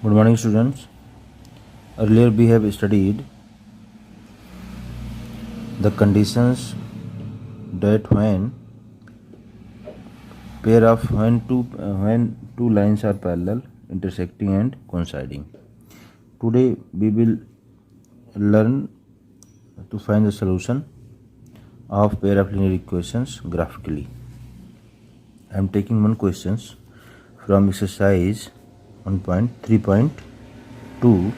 Good morning, students. Earlier we have studied the conditions that when two lines are parallel, intersecting and coinciding. Today we will learn to find the solution of pair of linear equations graphically. I am taking one questions from exercise 1.3.2.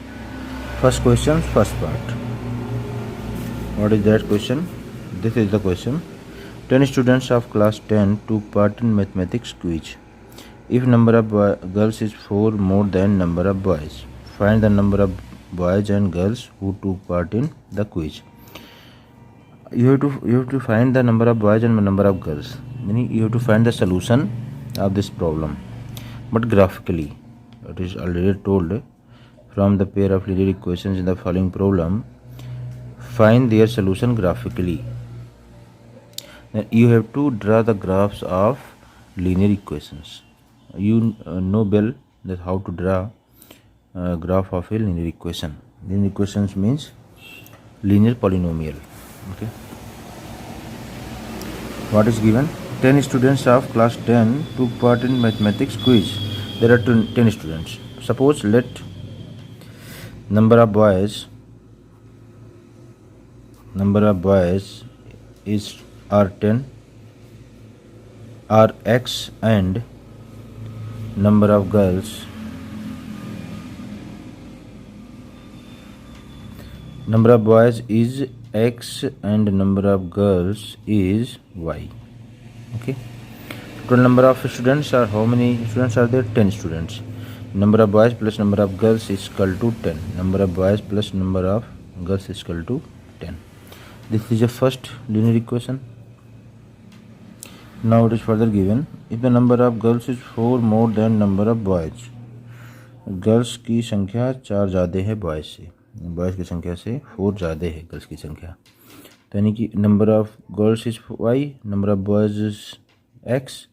First question, first part. What is that question? This is the question. 10 students of class 10 took part in mathematics quiz. If number of girls is 4 more than number of boys, find the number of boys and girls who took part in the quiz. You have to find the number of boys and number of girls. Meaning you have to find the solution of this problem, but graphically. It is already told from the pair of linear equations in the following problem. Find their solution graphically. Then you have to draw the graphs of linear equations. You know well that how to draw a graph of a linear equation. Linear equations means linear polynomial. Okay. What is given? 10 students of class 10 took part in mathematics quiz. There are 10 students. Suppose let number of boys is R10, Rx, and number of girls number of boys is X and number of girls is Y. Okay. Total number of students are, how many students are there? 10 students. Number of boys plus number of girls is equal to 10. Number of boys plus number of girls is equal to 10. This is a first linear equation. Now it is further given, if the number of girls is 4 more than number of boys, girls की संख्या 4 ज़्यादा है boys से, boys की संख्या से 4 ज़्यादा है गर्ल्स की संख्या, तो यानी कि number of girls is y, number of boys is x,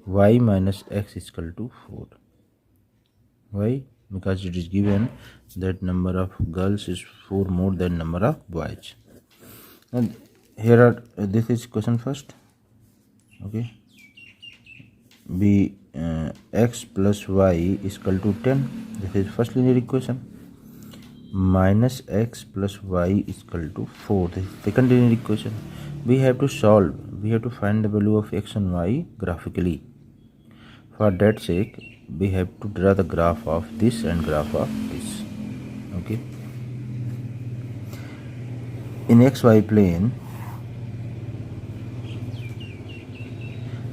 y minus x is equal to 4. Why? Because it is given that number of girls is 4 more than number of boys. And here are this is question first. Okay. B x plus y is equal to 10. This is first linear equation. Minus x plus y is equal to 4. This is second linear equation. We have to solve. We have to find the value of x and y graphically. For that sake, we have to draw the graph of this and graph of this. Okay. In xy plane,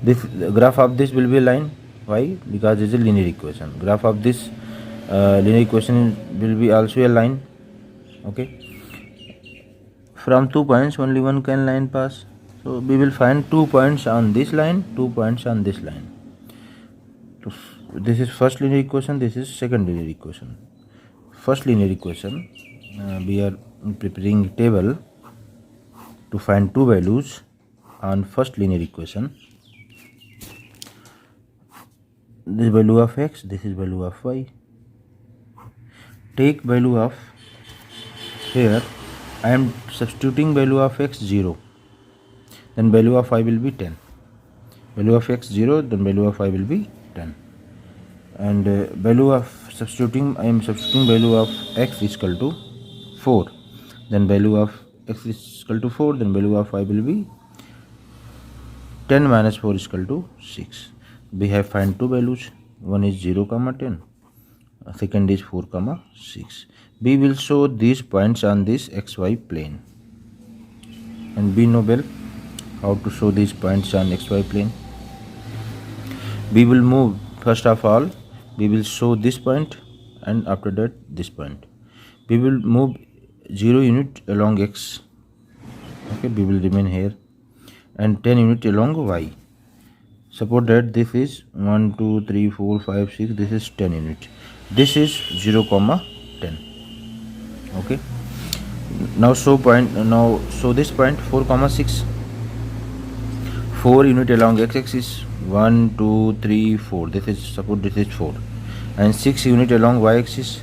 the graph of this will be a line. Why? Because it is a linear equation. Graph of this linear equation will be also a line. Okay. From 2 points, only one can line pass. So we will find 2 points on this line, 2 points on this line. So this is first linear equation. This is second linear equation. First linear equation, we are preparing a table to find two values on first linear equation. This value of x, this is value of y. Take value of, here I am substituting value of x 0, then value of y will be 10. Value of x 0, then value of y will be 10. And value of substituting, I am substituting value of x is equal to 4. Then value of x is equal to 4, then value of y will be 10 minus 4 is equal to 6. We have find two values. One is 0, 10. Second is 4, 6. We will show these points on this xy plane. And we know well how to show these points on xy plane. We will move, first of all, we will show this point and after that this point. We will move 0 unit along x. Okay, we will remain here. And 10 unit along y. Suppose that this is 1, 2, 3, 4, 5, 6. This is 10 unit. This is 0, 10. Okay. Now show point. Now show this point 4, 6. 4 unit along x-axis. 1, 2, 3, 4. This is, suppose this is 4. and 6 unit along y axis,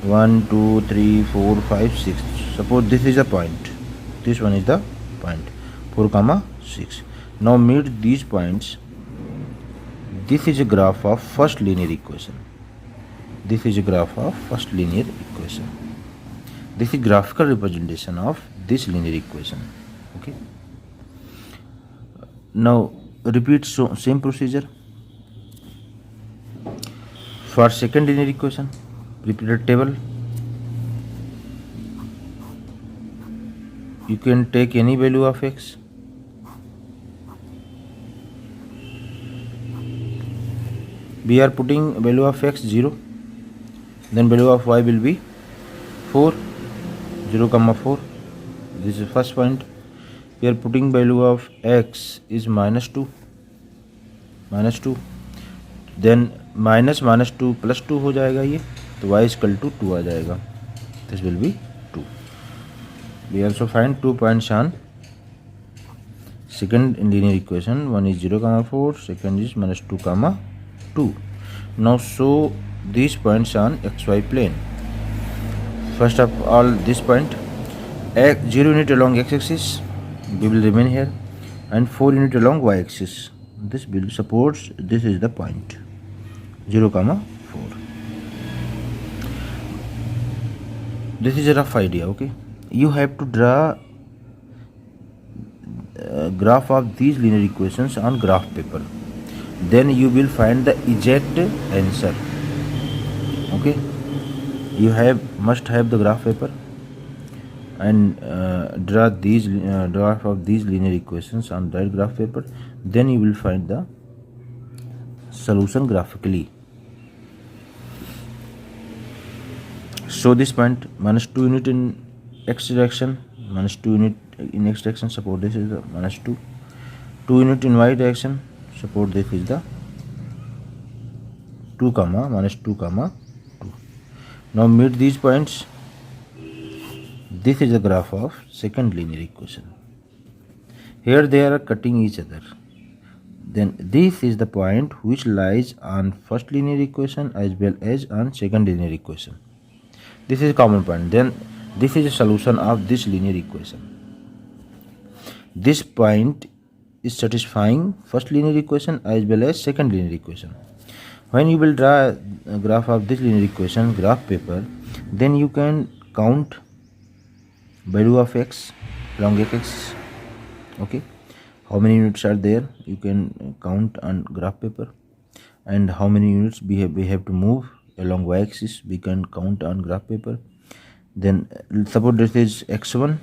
1 2 3 4 5 6. Suppose this is a point, this one is the point, 4 comma 6. Now meet these points. This is a graph of first linear equation. This is a graph of first linear equation. This is graphical representation of this linear equation. Okay. Now repeat same procedure for second linear equation. Repeat a table. You can take any value of x. We are putting value of x 0. Then value of y will be 4, 0 comma 4. This is first point. We are putting value of x is minus 2. Then minus 2 plus 2 हो जाएगा ये, तो y is equal to 2 आ जाएगा. This will be 2. We also find 2 points on second linear equation. One is 0 comma 4, second is minus 2 comma 2. Now show these points on xy plane. First of all, this point, 0 unit along x-axis, we will remain here, and 4 unit along y-axis. This will supports, this is the point, 0 comma 4. This is a rough idea. Okay, you have to draw graph of these linear equations on graph paper. Then you will find the exact answer. Okay, you must have the graph paper and draw these graph of these linear equations on that graph paper. Then you will find the solution graphically. So this point, minus 2 unit in x direction, minus 2 unit in x direction, suppose this is the minus 2. 2 unit in y direction, suppose this is the 2 comma minus 2 comma 2. Now meet these points. This is the graph of second linear equation. Here they are cutting each other. Then this is the point which lies on first linear equation as well as on second linear equation. This is a common point. Then this is a solution of this linear equation. This point is satisfying first linear equation as well as second linear equation. When you will draw a graph of this linear equation, graph paper, then you can count value of x along x-axis. Okay, how many units are there, you can count on graph paper, and how many units we have to move along y-axis, we can count on graph paper. Then suppose this is x1,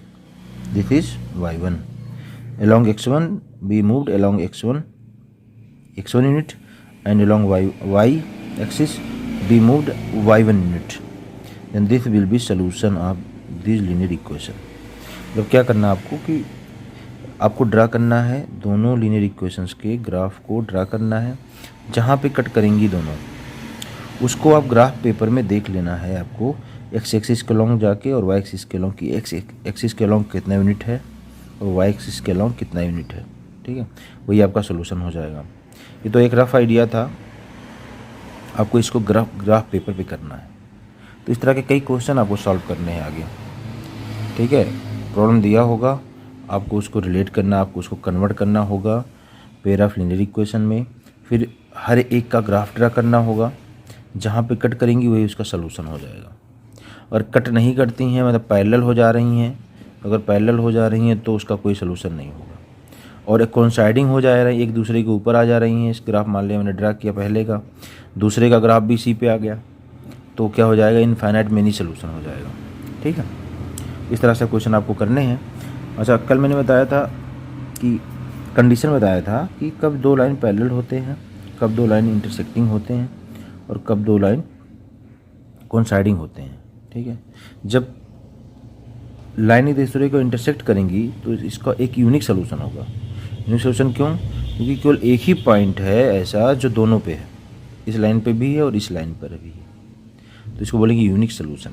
this is y1. Along x1 we moved along x1 unit, and along y axis we moved y1 unit. Then this will be solution of this linear equation. अब क्या करना आपको कि आपको draw करना है दोनों linear equations के ग्राफ को ड्रा करना है. जहाँ पे कट करेंगी दोनों, उसको आप ग्राफ पेपर में देख लेना है. आपको एक्स एक्सिस के लॉन्ग जाके और वाई एक्सिस के लॉन्ग की एक्स एक्सिस के लॉन्ग कितना यूनिट है और वाई एक्सिस के लॉन्ग कितना यूनिट है. ठीक है, वही आपका सोल्यूशन हो जाएगा. ये तो एक रफ आइडिया था, आपको इसको ग्राफ पेपर पे करना है. तो इस तरह के कई क्वेश्चन आपको सॉल्व करने हैं आगे. ठीक है, प्रॉब्लम दिया होगा, आपको उसको रिलेट करना, आपको उसको कन्वर्ट करना होगा पेयर ऑफ लीनियर इक्वेशन में. फिर हर एक का ग्राफ ड्रा करना होगा. जहाँ पे कट करेंगी वही उसका सलूशन हो जाएगा. और कट नहीं करती हैं, मतलब पैरेलल हो जा रही हैं, अगर पैरेलल हो जा रही हैं तो उसका कोई सलूशन नहीं होगा. और एक कोइंसाइडिंग हो जा रही है, एक दूसरे के ऊपर आ जा रही हैं. इस ग्राफ मान लिया मैंने ड्रा किया पहले का, दूसरे का ग्राफ भी इसी पे आ गया, तो क्या हो जाएगा, इनफाइनाइट मेनी सलूशन हो जाएगा. ठीक है, इस तरह से क्वेश्चन आपको करने हैं. अच्छा, कल मैंने बताया था कि कंडीशन बताया था कि कब दो लाइन पैरेलल होते हैं, कब दो लाइन इंटरसेक्टिंग होते हैं और कब दो लाइन कोइंसाइडिंग होते हैं. ठीक है, जब लाइन एक दूसरे को इंटरसेक्ट करेंगी तो इसका एक यूनिक सोल्यूशन होगा. यूनिक सोल्यूशन क्यों? क्योंकि केवल एक ही पॉइंट है ऐसा जो दोनों पे है, इस लाइन पे भी है और इस लाइन पर भी है, तो इसको बोलेंगे यूनिक सोल्यूशन.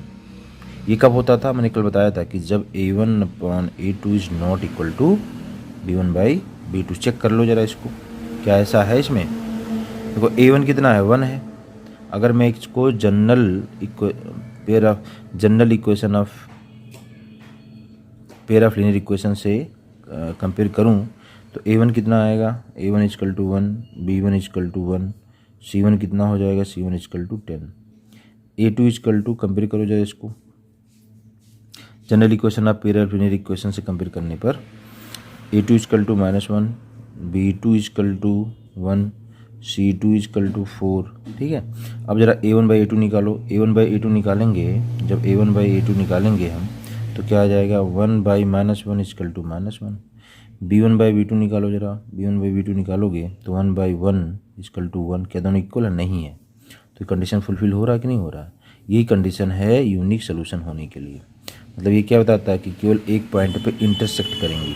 ये कब होता था? मैंने कल बताया था कि जब a1/a2 is not equal to b1/b2. Check कर लो ज़रा इसको, क्या ऐसा है इसमें. देखो a1 कितना है, 1 है. अगर मैं इसको general equation of pair of linear equation से कंपेयर करूं तो a1 कितना आएगा, a1 is equal to 1, b1 is equal to 1, c1 कितना हो जाएगा, c1 equal to 10, a2 equal to, compare करो जरा इसको general equation of pair of linear equation से कंपेयर करने पर a2 equal to -1, b2 equal to 1, c2 equal to 4। ठीक है, अब जरा a1 बाई a2 निकालो। a1 बाई a2 निकालेंगे, जब a1 बाई a2 निकालेंगे हम तो क्या आ जाएगा, 1 by -1 is equal to -1। b1 by b2 निकालो जरा, b1 बाई b2 निकालोगे तो 1 बाई 1 इजकल टू 1। क्या दोनों इक्वल है? नहीं है। तो कंडीशन फुलफिल हो रहा है कि नहीं हो रहा है? यही कंडीशन है यूनिक सोल्यूशन होने के लिए। मतलब ये क्या बताता है कि केवल एक पॉइंट पे इंटरसेक्ट करेंगी।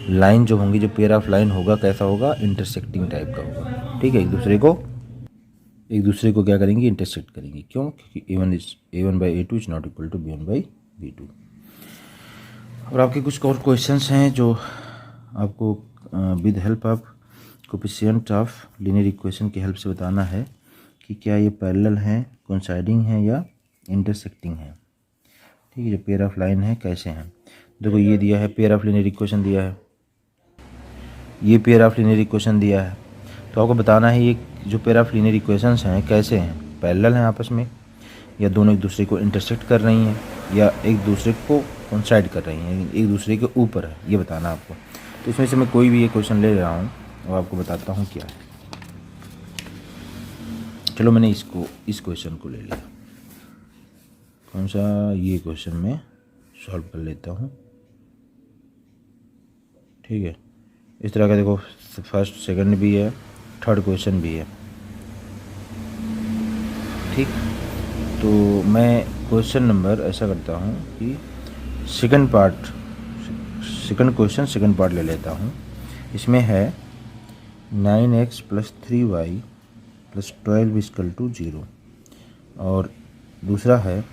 लाइन जो होंगी, जो पेयर ऑफ लाइन होगा कैसा होगा, इंटरसेक्टिंग टाइप का होगा। ठीक है, एक दूसरे को क्या करेंगे, इंटरसेक्ट करेंगे। क्यों? क्योंकि a1 by a2 is not equal to b1 by b2। और आपके कुछ और क्वेश्चंस हैं जो आपको with help of coefficient of linear equation की हेल्प से बताना है कि क्या ये पैरेलल हैं, कोइंसाइडिंग है या इंटरसेक्टिंग है। ठीक है, जो पेयर ऑफ लाइन है कैसे हैं। देखो ये दिया है, पेयर ऑफ लीनियर इक्वेशन दिया है, ये पेयर ऑफ लीनियर इक्वेशन दिया है। तो आपको बताना है ये जो पेयर ऑफ लीनियर इक्वेशंस हैं कैसे हैं, पैरेलल हैं आपस में, या दोनों एक दूसरे को इंटरसेक्ट कर रही हैं, या एक दूसरे को कोइंसाइड कर रही हैं, एक दूसरे के ऊपर है, ये बताना आपको। तो इसमें से मैं कोई भी ये क्वेश्चन ले रहा हूँ और आपको बताता हूँ क्या है। चलो मैंने इस क्वेश्चन को ले लिया। कौन सा? ये क्वेश्चन मैं सॉल्व कर लेता हूँ। ठीक है, इस तरह का देखो, फर्स्ट सेकंड भी है, थर्ड क्वेश्चन भी है। ठीक, तो मैं क्वेश्चन नंबर ऐसा करता हूँ कि सेकंड क्वेश्चन सेकंड पार्ट ले लेता हूँ। इसमें है 9x plus 3y plus 12 is equal to 0, और दूसरा है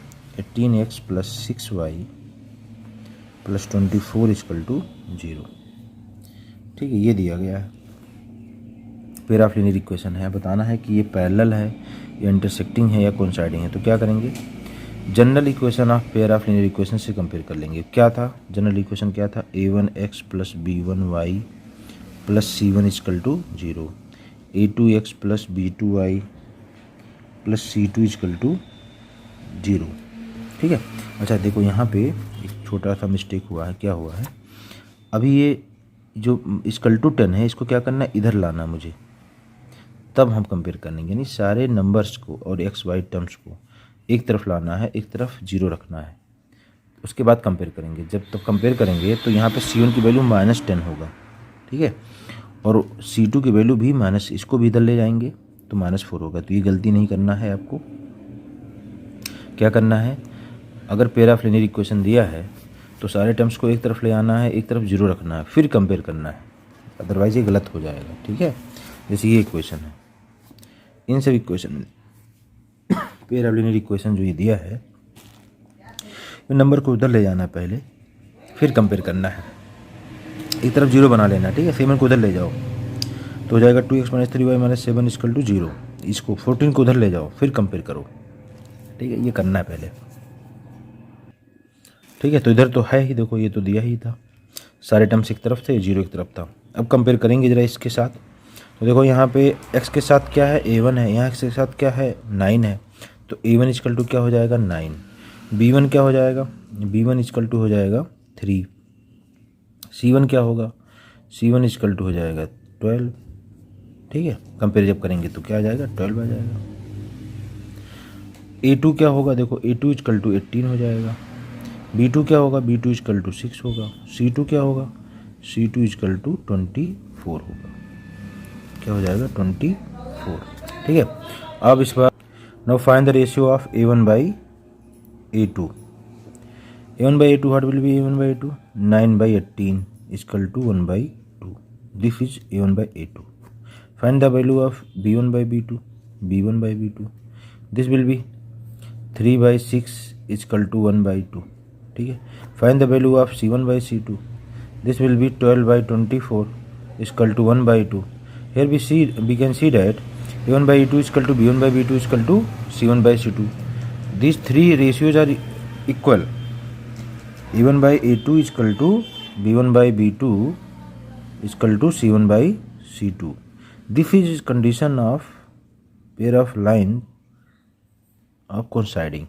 18x plus 6y plus 24 equal to 0। ठीक है, ये दिया गया है, पेयर ऑफ लीनियर इक्वेशन है। बताना है कि ये पैरेलल है या इंटरसेक्टिंग है या कोइंसाइडिंग है। तो क्या करेंगे, general equation of pair of linear equation से कंपेयर कर लेंगे। क्या था जनरल इक्वेशन, क्या था, a1x plus b1y plus c1 equal to 0, a2x plus b2y plus c2 equal to 0। ठीक है, अच्छा देखो यहाँ पे एक छोटा सा मिस्टेक हुआ है। क्या हुआ है, अभी ये जो इजकल टू 10 है, इसको क्या करना है, इधर लाना मुझे, तब हम कंपेयर करेंगे। यानी सारे नंबर्स को और एक्स वाई टर्म्स को एक तरफ लाना है, एक तरफ 0 रखना है, उसके बाद कंपेयर करेंगे। जब तब कंपेयर करेंगे तो यहाँ पे c1 की वैल्यू -10 होगा। ठीक है, और c2 की वैल्यू भी माइनस, इसको भी इधर ले जाएंगे तो -4 होगा। तो ये गलती नहीं करना है आपको। क्या करना है, अगर पेयर ऑफ लीनियर इक्वेशन दिया है तो सारे टर्म्स को एक तरफ ले आना है, एक तरफ 0 रखना है, फिर कंपेयर करना है, अदरवाइज ये गलत हो जाएगा। ठीक है, जैसे ये इक्वेशन है, इन सभी इक्वेशन में पेयर ऑफ लीनियर इक्वेशन जो ये दिया है, नंबर को उधर ले जाना है पहले, फिर कंपेयर करना है, एक तरफ 0 बना लेना। ठीक है, 7 को उधर ले जाओ तो हो जाएगा 2x minus 3y minus 7 is equal to 0। इसको 14 को उधर ले जाओ, फिर कंपेयर करो। ठीक है, ये करना है पहले। ठीक है, तो इधर तो है ही, देखो ये तो दिया ही था, सारे टर्म्स एक तरफ थे, 0 एक तरफ था। अब कंपेयर करेंगे जरा इसके साथ। तो देखो यहाँ पे x के साथ क्या है, a1 है, यहाँ x के साथ क्या है, 9 है। तो a1 इजकल टू क्या हो जाएगा, 9। b1 क्या हो जाएगा, b1 इजकल टू हो जाएगा 3। c1 क्या होगा, c1 इजकल टू हो जाएगा 12। ठीक है, कंपेयर जब करेंगे तो क्या आ जाएगा, 12 आ जाएगा। a2 क्या होगा, देखो a2 इजकल टू 18 हो जाएगा। b2 क्या होगा, b2 इजकल टू 6 होगा। c2 क्या होगा, c2 इजकल टू 24 होगा। क्या हो जाएगा, 24। ठीक है, अब इस बार now find the ratio of a1 by a2। a1 by a2 what will be a1 by a2, 9 by 18 is equal to 1 by 2। This is a1 by a2। Find the value of b1 by b2, b1 by b2, this will be 3 by 6 is equal to 1 by 2। ठीक है, find the value of c1 by c2, this will be 12 by 24 equal to 1 by 2। Here we can see that A1 by A2 is equal to B1 by B2 is equal to C1 by C2. These three ratios are equal. A1 by A2 is equal to B1 by B2 is equal to C1 by C2. This is condition of pair of line of coinciding.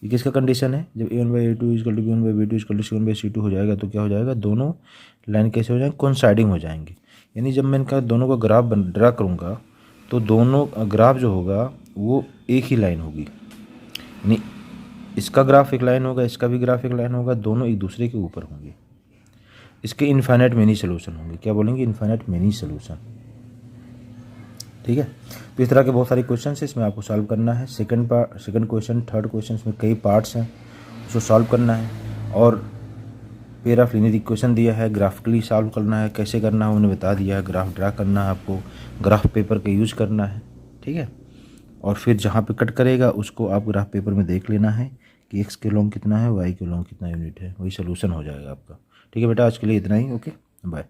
ये किसका condition है? जब A1 by A2 equal to B1 by B2 equal to C1 by C2 हो जाएगा तो क्या हो जाएगा, दोनों लाइन कैसे हो जाएंगे, कोइंसाइडिंग हो जाएंगे। यानी जब मैं इनका दोनों का ग्राफ ड्रा करूँगा तो दोनों ग्राफ जो होगा वो एक ही लाइन होगी। यानी इसका ग्राफ एक लाइन होगा, इसका भी ग्राफ एक लाइन होगा, दोनों एक दूसरे के ऊपर होंगे। इसके इन्फाइनाइट मेनी सोल्यूशन होंगे। क्या बोलेंगे? Infinite many solution. ठीक है। तो इस तरह के बहुत सारे क्वेश्चन है, इसमें आपको सॉल्व करना है। सेकंड क्वेश्चन, थर्ड क्वेश्चन में कई पार्ट्स हैं, उसको सॉल्व करना है। और पेयर ऑफ लीनियर इक्वेशन दिया है, ग्राफिकली सॉल्व करना है। कैसे करना है उन्होंने बता दिया है। ग्राफ ड्रा करना है आपको, ग्राफ पेपर का यूज करना है। ठीक है। और फिर जहाँ पे कट करेगा उसको आप ग्राफ पेपर में देख लेना है कि एक्स के लॉन्ग कितना है, वाई के लॉन्ग कितना यूनिट है, वही सोल्यूशन हो जाएगा आपका। ठीक है बेटा, आज के लिए इतना ही। Okay, bye.